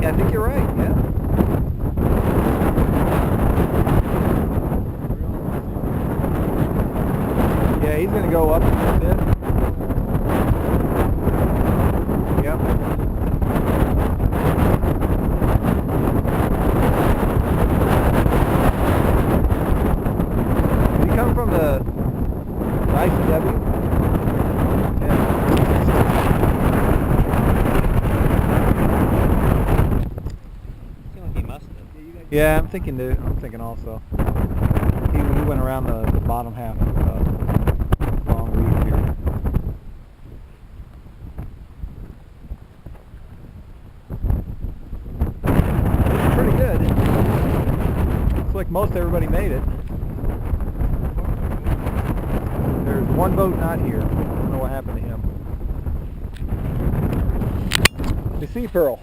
I think you're right, yeah. Yeah, he's going to go up a bit. Yep. Did he come from the ICW? Yeah. He must have. Yeah, I'm thinking also. He went around the bottom half of Long Reef here. It's pretty good. Looks like most everybody made it. There's one boat not here. I don't know what happened to him. The sea pearl.